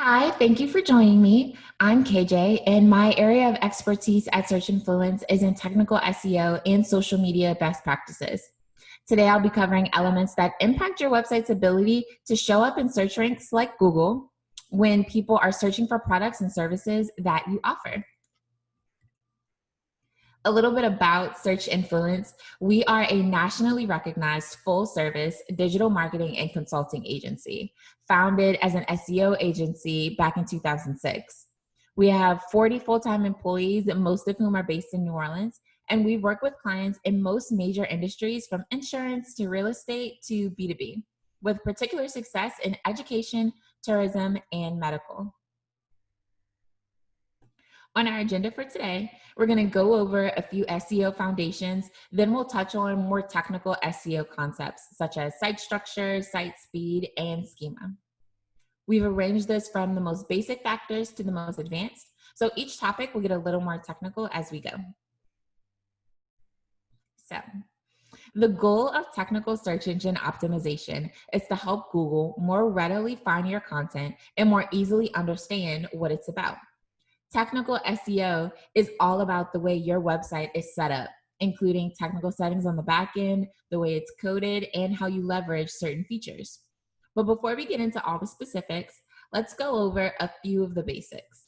Hi, thank you for joining me. I'm KJ, and my area of expertise at Search Influence is in technical SEO and social media best practices. Today, I'll be covering elements that impact your website's ability to show up in search ranks like Google when people are searching for products and services that you offer. A little bit about Search Influence. We are a nationally recognized full-service digital marketing and consulting agency, founded as an SEO agency back in 2006. We have 40 full-time employees, most of whom are based in New Orleans, and we work with clients in most major industries from insurance to real estate to B2B, with particular success in education, tourism, and medical. On our agenda for today, we're going to go over a few SEO foundations, then we'll touch on more technical SEO concepts such as site structure, site speed, and schema. We've arranged this from the most basic factors to the most advanced, so each topic will get a little more technical as we go. So, the goal of technical search engine optimization is to help Google more readily find your content and more easily understand what it's about. Technical SEO is all about the way your website is set up, including technical settings on the back end, the way it's coded, and how you leverage certain features. But before we get into all the specifics, let's go over a few of the basics.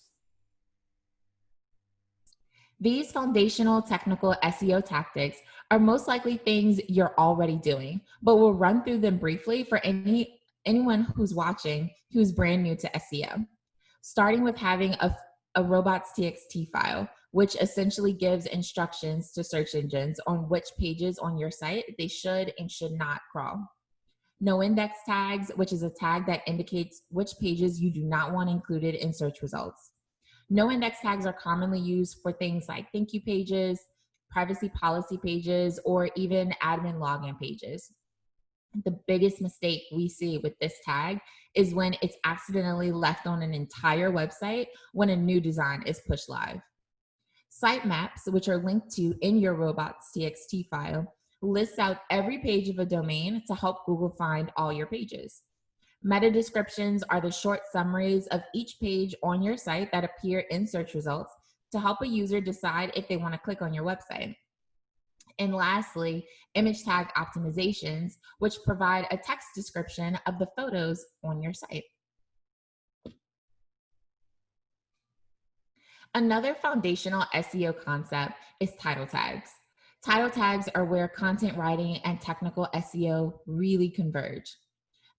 These foundational technical SEO tactics are most likely things you're already doing, but we'll run through them briefly for anyone who's watching who's brand new to SEO. Starting with having a robots.txt file, which essentially gives instructions to search engines on which pages on your site they should and should not crawl. No index tags, which is a tag that indicates which pages you do not want included in search results. No index tags are commonly used for things like thank you pages, privacy policy pages, or even admin login pages. The biggest mistake we see with this tag is when it's accidentally left on an entire website when a new design is pushed live. Sitemaps, which are linked to in your robots.txt file, lists out every page of a domain to help Google find all your pages. Meta descriptions are the short summaries of each page on your site that appear in search results to help a user decide if they want to click on your website. And lastly, image tag optimizations, which provide a text description of the photos on your site. Another foundational SEO concept is title tags. Title tags are where content writing and technical SEO really converge.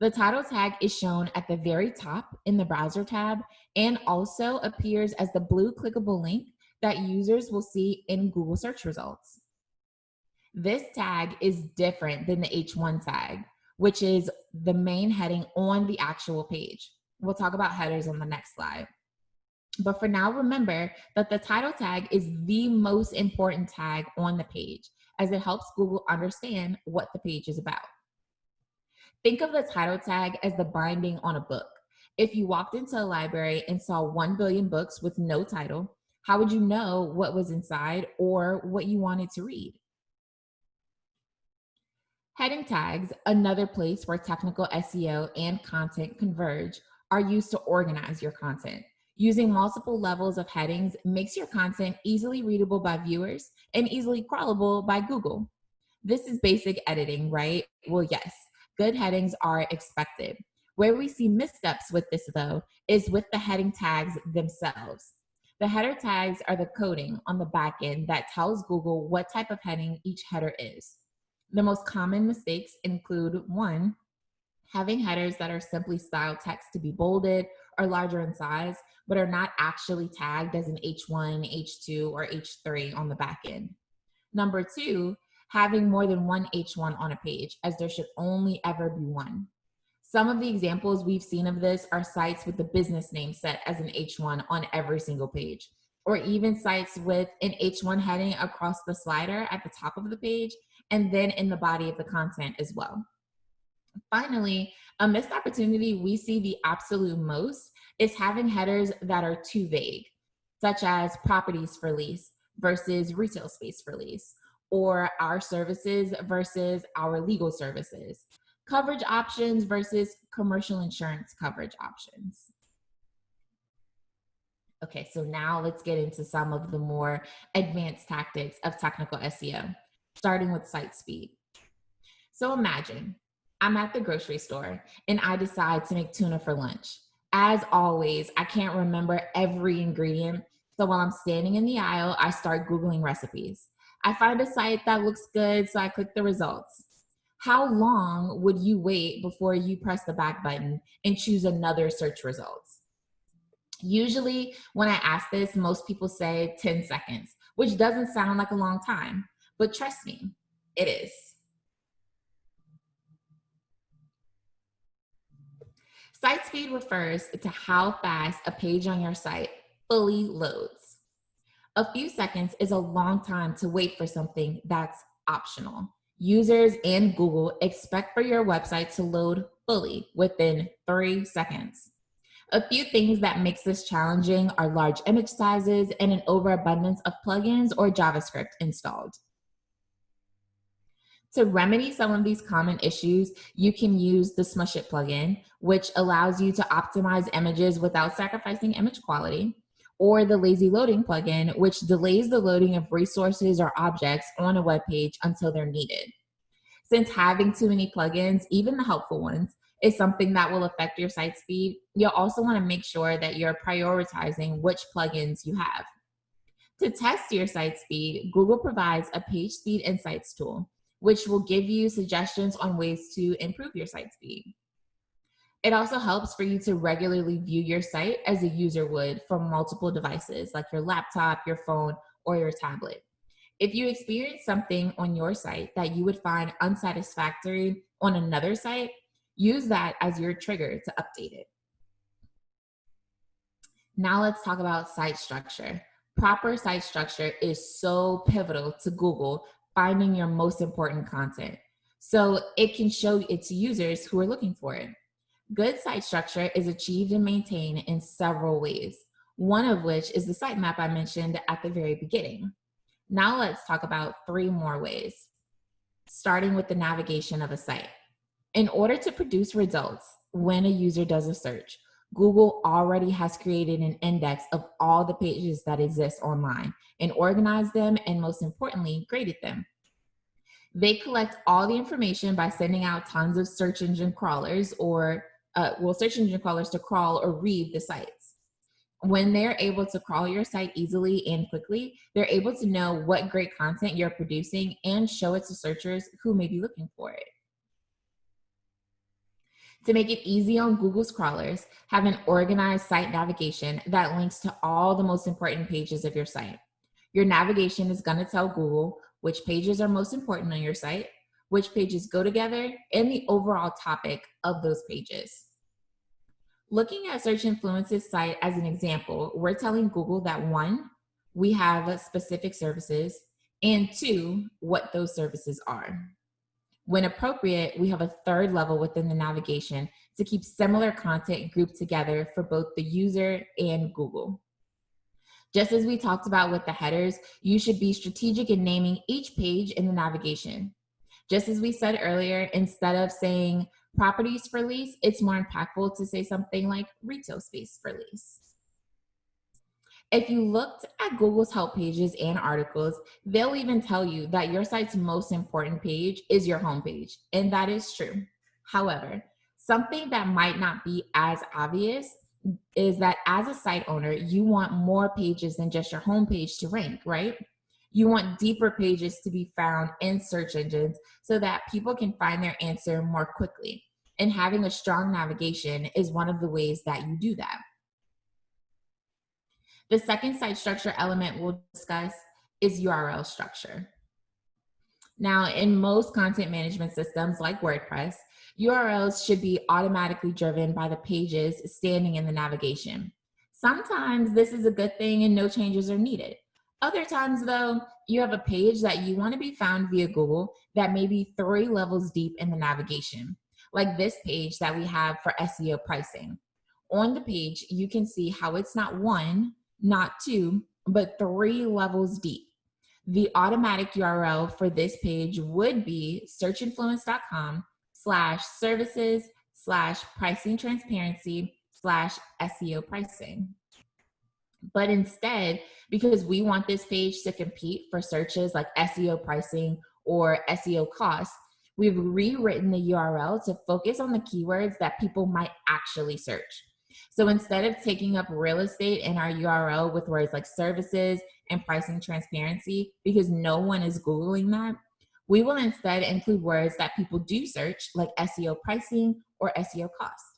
The title tag is shown at the very top in the browser tab and also appears as the blue clickable link that users will see in Google search results. This tag is different than the H1 tag, which is the main heading on the actual page. We'll talk about headers on the next slide. But for now, remember that the title tag is the most important tag on the page, as it helps Google understand what the page is about. Think of the title tag as the binding on a book. If you walked into a library and saw 1 billion books with no title, how would you know what was inside or what you wanted to read? Heading tags, another place where technical SEO and content converge, are used to organize your content. Using multiple levels of headings makes your content easily readable by viewers and easily crawlable by Google. This is basic editing, right? Well, yes, good headings are expected. Where we see missteps with this, though, is with the heading tags themselves. The header tags are the coding on the back end that tells Google what type of heading each header is. The most common mistakes include 1, having headers that are simply styled text to be bolded or larger in size, but are not actually tagged as an H1, H2, or H3 on the back end. Number 2, having more than one H1 on a page, as there should only ever be one. Some of the examples we've seen of this are sites with the business name set as an H1 on every single page, or even sites with an H1 heading across the slider at the top of the page and then in the body of the content as well. Finally, a missed opportunity we see the absolute most is having headers that are too vague, such as properties for lease versus retail space for lease, or our services versus our legal services, coverage options versus commercial insurance coverage options. Okay, so now let's get into some of the more advanced tactics of technical SEO, starting with site speed. So imagine I'm at the grocery store and I decide to make tuna for lunch. As always, I can't remember every ingredient. So while I'm standing in the aisle, I start Googling recipes. I find a site that looks good, so I click the results. How long would you wait before you press the back button and choose another search results? Usually, when I ask this, most people say 10 seconds, which doesn't sound like a long time. But trust me, it is. Site speed refers to how fast a page on your site fully loads. A few seconds is a long time to wait for something that's optional. Users and Google expect for your website to load fully within 3 seconds. A few things that makes this challenging are large image sizes and an overabundance of plugins or JavaScript installed. To remedy some of these common issues, you can use the Smush It plugin, which allows you to optimize images without sacrificing image quality, or the Lazy Loading plugin, which delays the loading of resources or objects on a web page until they're needed. Since having too many plugins, even the helpful ones, is something that will affect your site speed, you'll also want to make sure that you're prioritizing which plugins you have. To test your site speed, Google provides a Page Speed Insights tool, which will give you suggestions on ways to improve your site speed. It also helps for you to regularly view your site as a user would from multiple devices, like your laptop, your phone, or your tablet. If you experience something on your site that you would find unsatisfactory on another site, use that as your trigger to update it. Now let's talk about site structure. Proper site structure is so pivotal to Google finding your most important content. So it can show it to users who are looking for it. Good site structure is achieved and maintained in several ways, one of which is the sitemap I mentioned at the very beginning. Now let's talk about 3 more ways, starting with the navigation of a site. In order to produce results when a user does a search, Google already has created an index of all the pages that exist online and organized them and, most importantly, graded them. They collect all the information by sending out tons of search engine crawlers search engine crawlers to crawl or read the sites. When they're able to crawl your site easily and quickly, they're able to know what great content you're producing and show it to searchers who may be looking for it. To make it easy on Google's crawlers, have an organized site navigation that links to all the most important pages of your site. Your navigation is going to tell Google which pages are most important on your site, which pages go together, and the overall topic of those pages. Looking at Search Influence's site as an example, we're telling Google that 1, we have specific services, and 2, what those services are. When appropriate, we have a third level within the navigation to keep similar content grouped together for both the user and Google. Just as we talked about with the headers, you should be strategic in naming each page in the navigation. Just as we said earlier, instead of saying properties for lease, it's more impactful to say something like retail space for lease. If you looked at Google's help pages and articles, they'll even tell you that your site's most important page is your homepage, and that is true. However, something that might not be as obvious is that as a site owner, you want more pages than just your homepage to rank, right? You want deeper pages to be found in search engines so that people can find their answer more quickly. And having a strong navigation is one of the ways that you do that. The second site structure element we'll discuss is URL structure. Now, in most content management systems like WordPress, URLs should be automatically driven by the pages standing in the navigation. Sometimes this is a good thing and no changes are needed. Other times, though, you have a page that you want to be found via Google that may be 3 levels deep in the navigation, like this page that we have for SEO pricing. On the page, you can see how it's not 1, not 2, but 3 levels deep. The automatic URL for this page would be searchinfluence.com/services/pricing transparency/SEO pricing. But instead, because we want this page to compete for searches like SEO pricing or SEO costs, we've rewritten the URL to focus on the keywords that people might actually search. So instead of taking up real estate in our URL with words like services and pricing transparency, because no one is Googling that, we will instead include words that people do search, like SEO pricing or SEO costs.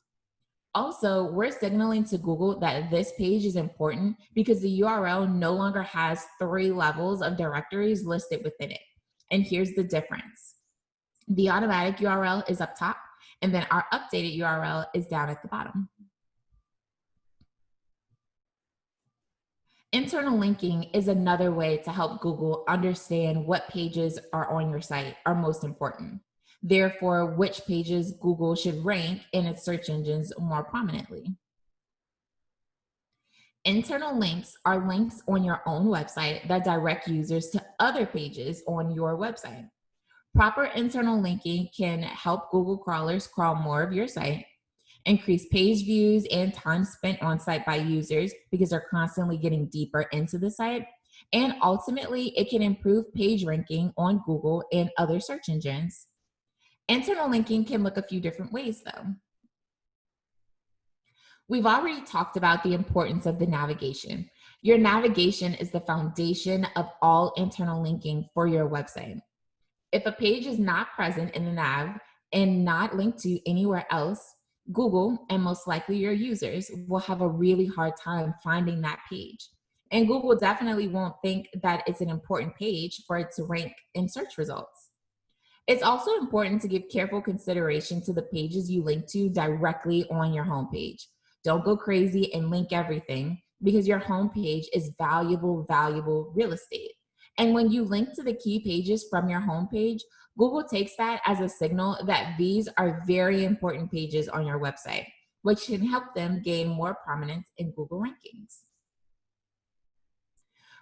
Also, we're signaling to Google that this page is important because the URL no longer has 3 levels of directories listed within it. And here's the difference. The automatic URL is up top, and then our updated URL is down at the bottom. Internal linking is another way to help Google understand what pages are on your site are most important. Therefore, which pages Google should rank in its search engines more prominently. Internal links are links on your own website that direct users to other pages on your website. Proper internal linking can help Google crawlers crawl more of your site, increase page views and time spent on site by users because they're constantly getting deeper into the site. And ultimately, it can improve page ranking on Google and other search engines. Internal linking can look a few different ways, though. We've already talked about the importance of the navigation. Your navigation is the foundation of all internal linking for your website. If a page is not present in the nav and not linked to anywhere else, Google and most likely your users will have a really hard time finding that page. And Google definitely won't think that it's an important page for it to rank in search results. It's also important to give careful consideration to the pages you link to directly on your homepage. Don't go crazy and link everything because your homepage is valuable real estate. And when you link to the key pages from your homepage, Google takes that as a signal that these are very important pages on your website, which can help them gain more prominence in Google rankings.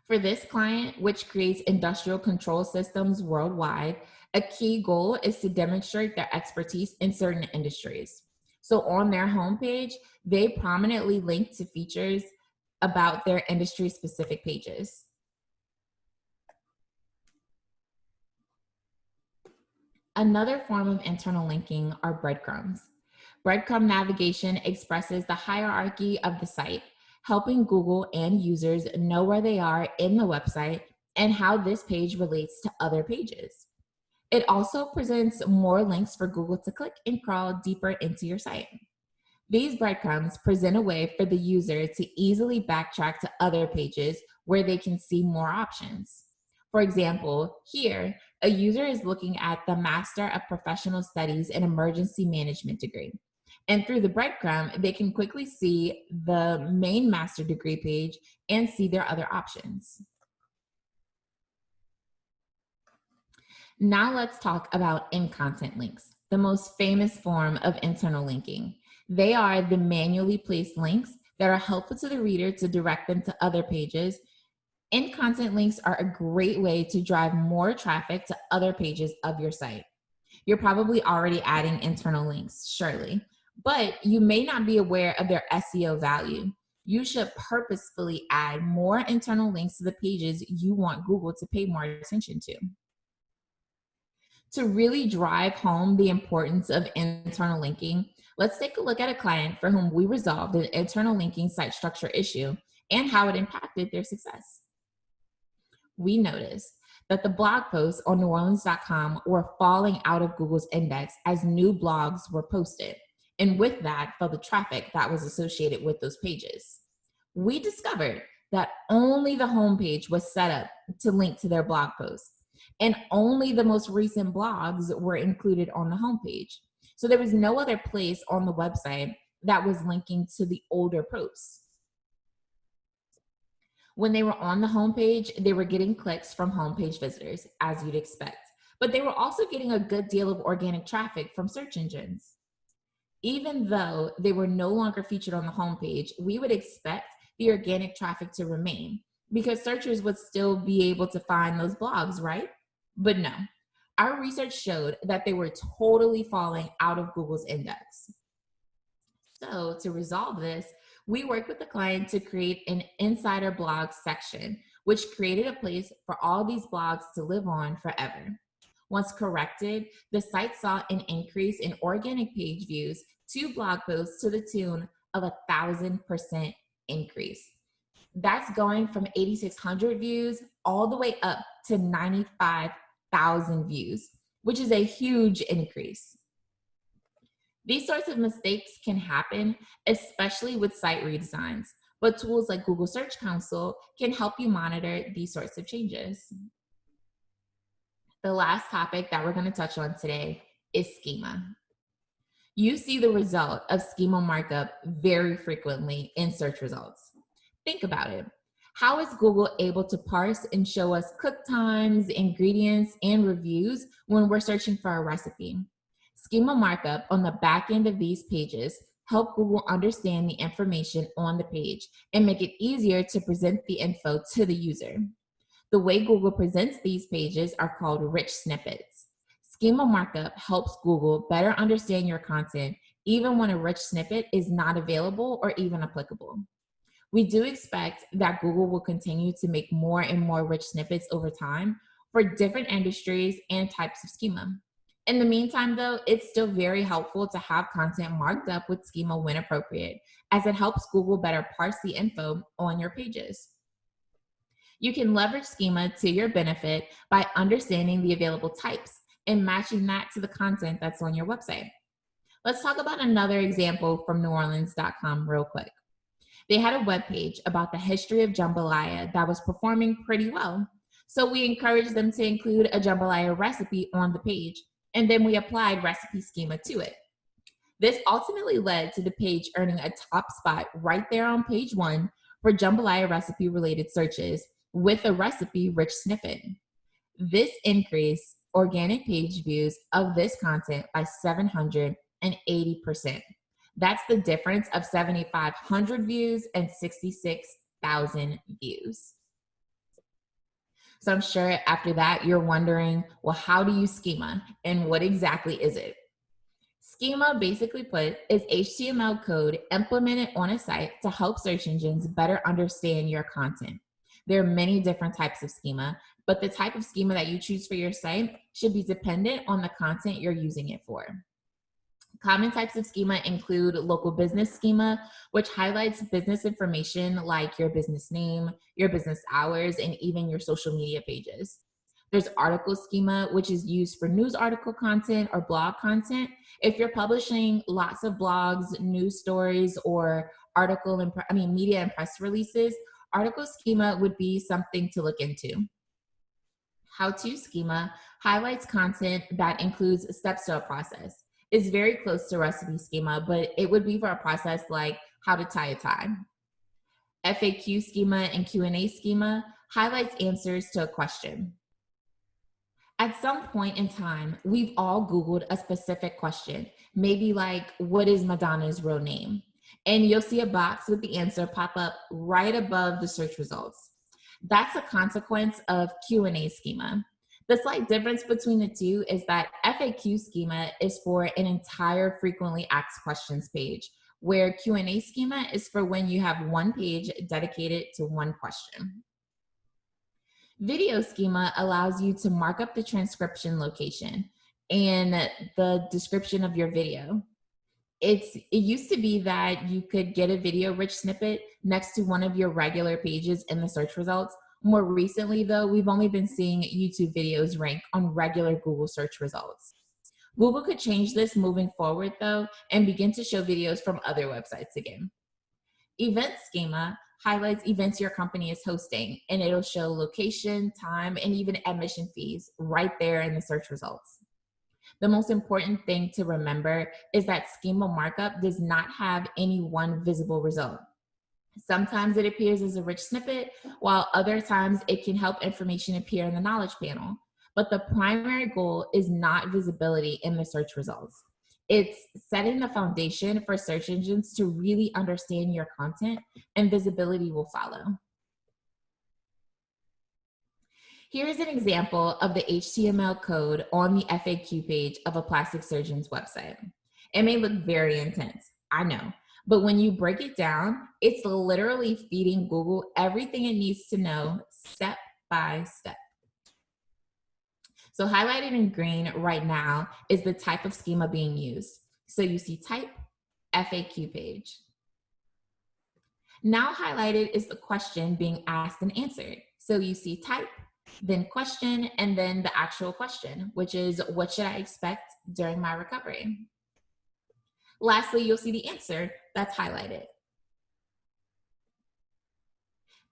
For this client, which creates industrial control systems worldwide, a key goal is to demonstrate their expertise in certain industries. So on their homepage, they prominently link to features about their industry specific pages. Another form of internal linking are breadcrumbs. Breadcrumb navigation expresses the hierarchy of the site, helping Google and users know where they are in the website and how this page relates to other pages. It also presents more links for Google to click and crawl deeper into your site. These breadcrumbs present a way for the user to easily backtrack to other pages where they can see more options. For example, here, a user is looking at the Master of Professional Studies in Emergency Management degree. And through the breadcrumb, they can quickly see the main master degree page and see their other options. Now let's talk about in-content links, the most famous form of internal linking. They are the manually placed links that are helpful to the reader to direct them to other pages. In-content links are a great way to drive more traffic to other pages of your site. You're probably already adding internal links, surely, but you may not be aware of their SEO value. You should purposefully add more internal links to the pages you want Google to pay more attention to. To really drive home the importance of internal linking, let's take a look at a client for whom we resolved an internal linking site structure issue and how it impacted their success. We noticed that the blog posts on neworleans.com were falling out of Google's index as new blogs were posted, and with that fell the traffic that was associated with those pages. We discovered that only the homepage was set up to link to their blog posts, and only the most recent blogs were included on the homepage. So there was no other place on the website that was linking to the older posts. When they were on the homepage, they were getting clicks from homepage visitors, as you'd expect, but they were also getting a good deal of organic traffic from search engines. Even though they were no longer featured on the homepage, we would expect the organic traffic to remain because searchers would still be able to find those blogs, right? But no, our research showed that they were totally falling out of Google's index. So, to resolve this, we worked with the client to create an insider blog section, which created a place for all these blogs to live on forever. Once corrected, the site saw an increase in organic page views to blog posts to the tune of 1,000% increase. That's going from 8,600 views all the way up to 95,000 views, which is a huge increase. These sorts of mistakes can happen, especially with site redesigns, but tools like Google Search Console can help you monitor these sorts of changes. The last topic that we're going to touch on today is schema. You see the result of schema markup very frequently in search results. Think about it. How is Google able to parse and show us cook times, ingredients, and reviews when we're searching for a recipe? Schema markup on the back end of these pages help Google understand the information on the page and make it easier to present the info to the user. The way Google presents these pages are called rich snippets. Schema markup helps Google better understand your content, even when a rich snippet is not available or even applicable. We do expect that Google will continue to make more and more rich snippets over time for different industries and types of schema. In the meantime, though, it's still very helpful to have content marked up with schema when appropriate, as it helps Google better parse the info on your pages. You can leverage schema to your benefit by understanding the available types and matching that to the content that's on your website. Let's talk about another example from NewOrleans.com real quick. They had a webpage about the history of jambalaya that was performing pretty well. So we encouraged them to include a jambalaya recipe on the page, and then we applied recipe schema to it. This ultimately led to the page earning a top spot right there on page 1 for jambalaya recipe related searches with a recipe rich snippet. This increased organic page views of this content by 780%. That's the difference of 7,500 views and 66,000 views. So I'm sure after that, you're wondering, well, how do you schema and what exactly is it? Schema, basically put, is HTML code implemented on a site to help search engines better understand your content. There are many different types of schema, but the type of schema that you choose for your site should be dependent on the content you're using it for. Common types of schema include local business schema, which highlights business information like your business name, your business hours, and even your social media pages. There's article schema, which is used for news article content or blog content. If you're publishing lots of blogs, news stories, or media and press releases, article schema would be something to look into. How-to schema highlights content that includes steps to a process. It's very close to recipe schema, but it would be for a process like how to tie a tie. FAQ schema and Q&A schema highlights answers to a question. At some point in time, we've all Googled a specific question, maybe like, what is Madonna's real name? And you'll see a box with the answer pop up right above the search results. That's a consequence of Q&A schema. The slight difference between the two is that FAQ schema is for an entire frequently asked questions page, where Q&A schema is for when you have one page dedicated to one question. Video schema allows you to mark up the transcription location and the description of your video. It used to be that you could get a video rich snippet next to one of your regular pages in the search results. More recently, though, we've only been seeing YouTube videos rank on regular Google search results. Google could change this moving forward, though, and begin to show videos from other websites again. Event schema highlights events your company is hosting, and it'll show location, time, and even admission fees right there in the search results. The most important thing to remember is that schema markup does not have any one visible result. Sometimes it appears as a rich snippet, while other times it can help information appear in the knowledge panel. But the primary goal is not visibility in the search results. It's setting the foundation for search engines to really understand your content, and visibility will follow. Here's an example of the HTML code on the FAQ page of a plastic surgeon's website. It may look very intense, I know, But when you break it down, it's literally feeding Google everything it needs to know step by step. So highlighted in green right now is the type of schema being used. So you see type, FAQ page. Now highlighted is the question being asked and answered. So you see type, then question, and then the actual question, which is what should I expect during my recovery? Lastly, you'll see the answer that's highlighted.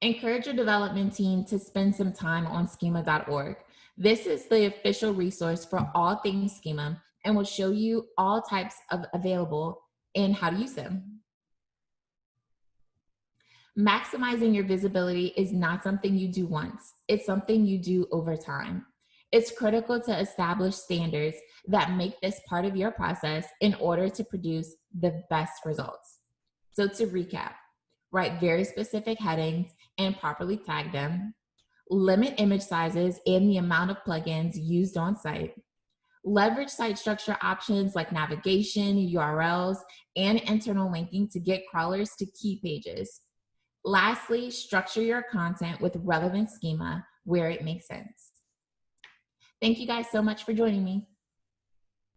Encourage your development team to spend some time on schema.org. This is the official resource for all things schema and will show you all types of available and how to use them. Maximizing your visibility is not something you do once, it's something you do over time. It's critical to establish standards that make this part of your process in order to produce the best results. So, to recap, write very specific headings and properly tag them, limit image sizes and the amount of plugins used on site, leverage site structure options like navigation, URLs, and internal linking to get crawlers to key pages. Lastly, structure your content with relevant schema where it makes sense. Thank you guys so much for joining me.